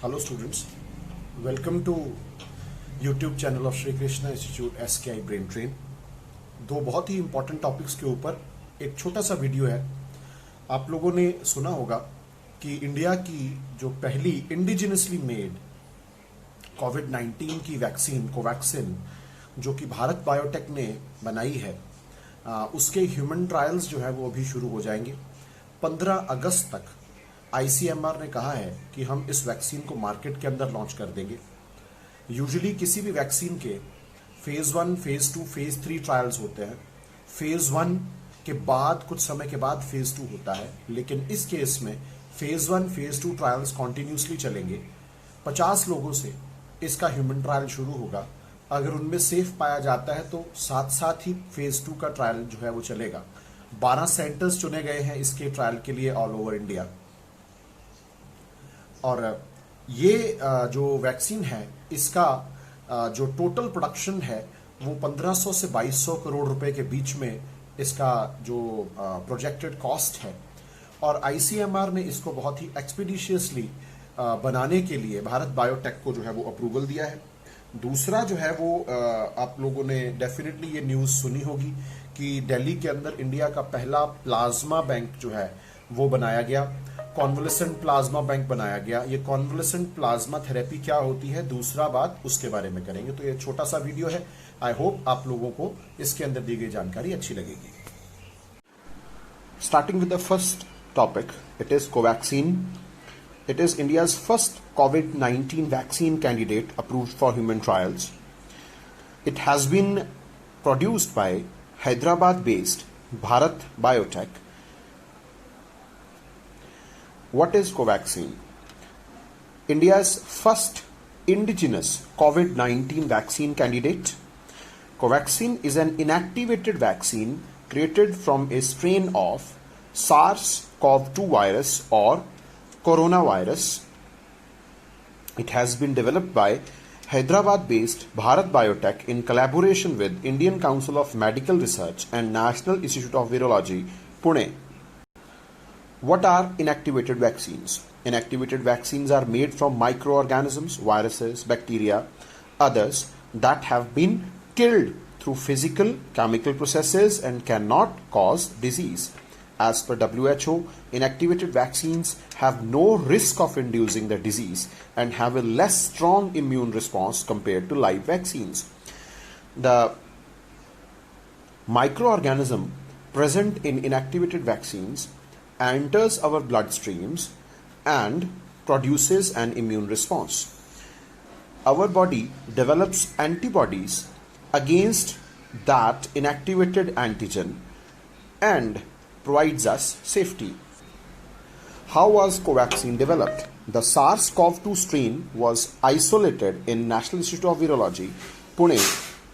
Hello students, welcome to YouTube channel of Shri Krishna institute SKI brain train. दो बहुत ही important topics के ऊपर एक छोटा सा वीडियो है। आप लोगों ने सुना होगा कि इंडिया की जो पहली इंडिजिनसली मेड कोविड-19 की वैक्सीन कोवैक्सिन जो कि भारत बायोटेक ने बनाई है, उसके ह्यूमन ट्रायल्स जो है वो अभी शुरू हो जाएंगे। 15 अगस्त तक ICMR ने कहा है कि हम इस वैक्सीन को मार्केट के अंदर लॉन्च कर देंगे। यूजुअली किसी भी वैक्सीन के फेज 1, फेज 2, फेज 3 ट्रायल्स होते हैं। फेज 1 के बाद कुछ समय के बाद फेज 2 होता है, लेकिन इस केस में फेज 1, फेज 2 ट्रायल्स कॉन्टिन्यूसली चलेंगे। 50 लोगों से इसका ह्यूमन ट्रायल शुरू होगा। अगर उनमें सेफ पाया जाता है तो साथ साथ ही फेज 2 का ट्रायल जो है वो चलेगा। 12 सेंटर्स चुने गए हैं इसके ट्रायल के लिए ऑल ओवर इंडिया। और ये जो वैक्सीन है, इसका जो टोटल प्रोडक्शन है वो 1500 से 2200 करोड़ रुपए के बीच में इसका जो प्रोजेक्टेड कॉस्ट है। और ICMR ने इसको बहुत ही एक्सपीडिशियसली बनाने के लिए भारत बायोटेक को जो है वो अप्रूवल दिया है। दूसरा जो है वो आप लोगों ने डेफिनेटली ये न्यूज़ सुनी होगी कि दिल्ली के अंदर इंडिया का पहला प्लाज्मा बैंक जो है वो बनाया गया। कॉन्वलेसेंट प्लाज्मा बैंक बनाया गया। ये कॉन्वलेसेंट प्लाज्मा थेरेपी क्या होती है, दूसरा बात उसके बारे में करेंगे। तो ये छोटा सा वीडियो है। आई होप आप लोगों को इसके अंदर दी गई जानकारी अच्छी लगेगी। Starting with the first topic, it is Covaxin. It is India's first COVID-19 vaccine candidate approved for human trials. It has been produced by Hyderabad-based Bharat Biotech. What is Covaxin? India's first indigenous COVID-19 vaccine candidate. Covaxin is an inactivated vaccine created from a strain of SARS-CoV-2 virus or coronavirus. It has been developed by Hyderabad-based Bharat Biotech in collaboration with Indian Council of Medical Research and National Institute of Virology, Pune. What are inactivated vaccines? Inactivated vaccines are made from microorganisms, viruses, bacteria, others that have been killed through physical, chemical processes and cannot cause disease. As per WHO, inactivated vaccines have no risk of inducing the disease and have a less strong immune response compared to live vaccines. The microorganism present in inactivated vaccines enters our bloodstreams and produces an immune response. Our body develops antibodies against that inactivated antigen and provides us safety. How was Covaxin developed? The SARS-CoV-2 strain was isolated in National Institute of Virology, Pune,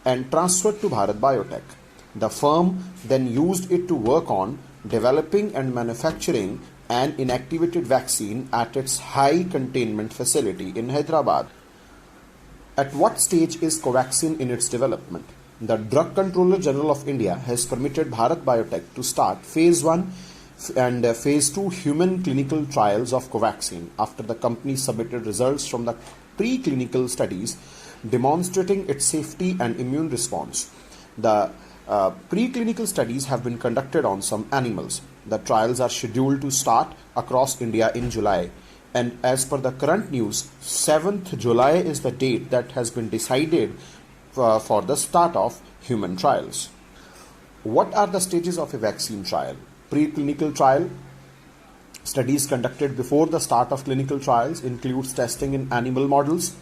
and transferred to Bharat Biotech. The firm then used it to work on developing and manufacturing an inactivated vaccine at its high containment facility in Hyderabad. At what stage is Covaxin in its development? The Drug Controller General of India has permitted Bharat Biotech to start phase 1 and phase 2 human clinical trials of Covaxin after the company submitted results from the preclinical studies demonstrating its safety and immune response. The preclinical studies have been conducted on some animals. The trials are scheduled to start across India in July. And as per the current news, 7th July is the date that has been decided for the start of human trials. What are the stages of a vaccine trial? Preclinical trial. Studies conducted before the start of clinical trials includes testing in animal models.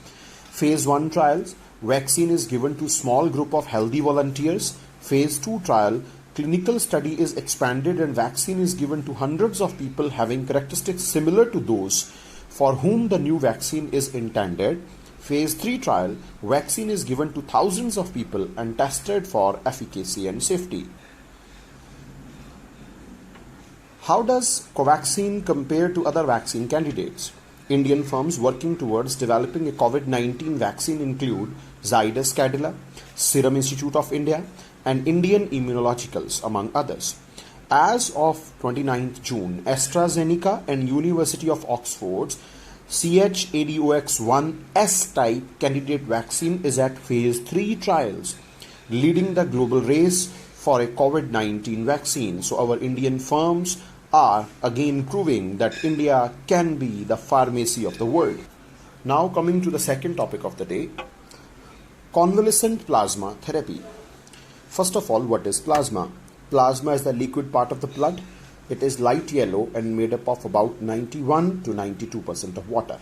Phase 1 trials. Vaccine is given to small group of healthy volunteers. Phase 2 trial. Clinical study is expanded and vaccine is given to hundreds of people having characteristics similar to those for whom the new vaccine is intended. Phase 3 trial, vaccine is given to thousands of people and tested for efficacy and safety. How does Covaxin compare to other vaccine candidates? Indian firms working towards developing a COVID-19 vaccine include Zydus Cadila, Serum Institute of India, and Indian Immunologicals, among others. As of 29th June, AstraZeneca and University of Oxford CHAdOx1S type candidate vaccine is at phase 3 trials, leading the global race for a COVID-19 vaccine. So our Indian firms are again proving that India can be the pharmacy of the world. Now coming to the second topic of the day, convalescent plasma therapy. First of all, what is plasma? Plasma is the liquid part of the blood. It is light yellow and made up of about 91 to 92% of water.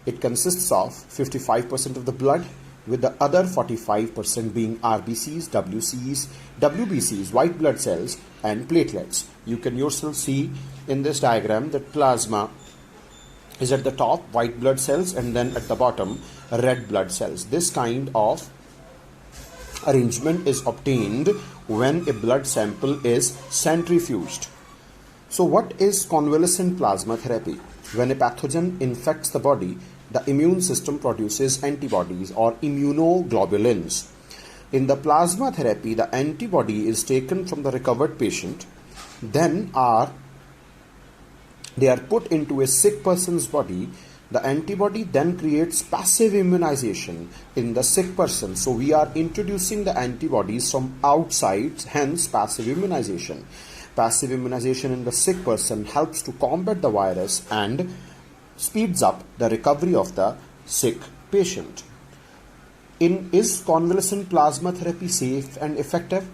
It consists of 55% of the blood, with the other 45% being RBCs, WCs, WBCs, white blood cells, and platelets. You can yourself see in this diagram that plasma is at the top, white blood cells, and then at the bottom, red blood cells. This kind of arrangement is obtained when a blood sample is centrifuged. So what is convalescent plasma therapy? When a pathogen infects the body, the immune system produces antibodies or immunoglobulins. In the plasma therapy, the antibody is taken from the recovered patient, then they are put into a sick person's body. The antibody then creates passive immunization in the sick person. So we are introducing the antibodies from outside, hence passive immunization. Passive immunization in the sick person helps to combat the virus and speeds up the recovery of the sick patient. Is convalescent plasma therapy safe and effective?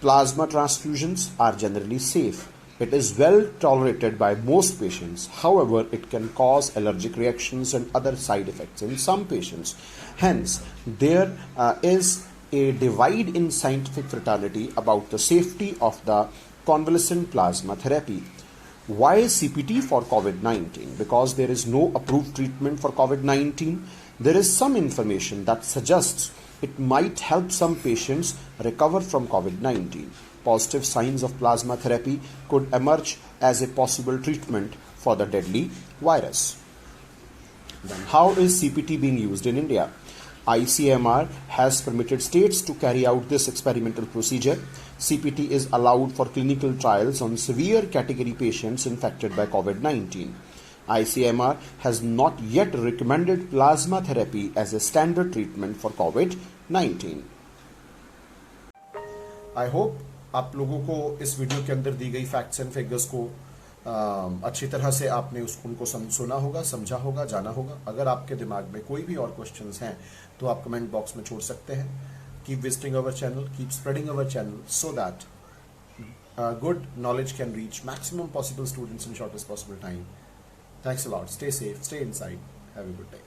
Plasma transfusions are generally safe. It is well tolerated by most patients. However, it can cause allergic reactions and other side effects in some patients. Hence, there is a divide in scientific fraternity about the safety of the convalescent plasma therapy. Why CPT for COVID-19? Because there is no approved treatment for COVID-19. There is some information that suggests it might help some patients recover from COVID-19. Positive signs of plasma therapy could emerge as a possible treatment for the deadly virus. Then how is CPT being used in India? ICMR has permitted states to carry out this experimental procedure. CPT is allowed for clinical trials on severe category patients infected by COVID-19. ICMR has not yet recommended plasma therapy as a standard treatment for COVID-19. I hope आप लोगों को इस video के अंदर दी गई facts and figures को अच्छी तरह से आपने उनको सुना होगा, समझा होगा, जाना होगा. अगर आपके दिमाग में कोई भी और क्वेश्चंस हैं तो आप कमेंट बॉक्स में छोड़ सकते हैं. Keep visiting our channel, keep spreading our channel so that good knowledge can reach maximum possible students in shortest possible time. Thanks a lot. Stay safe, stay inside. Have a good day.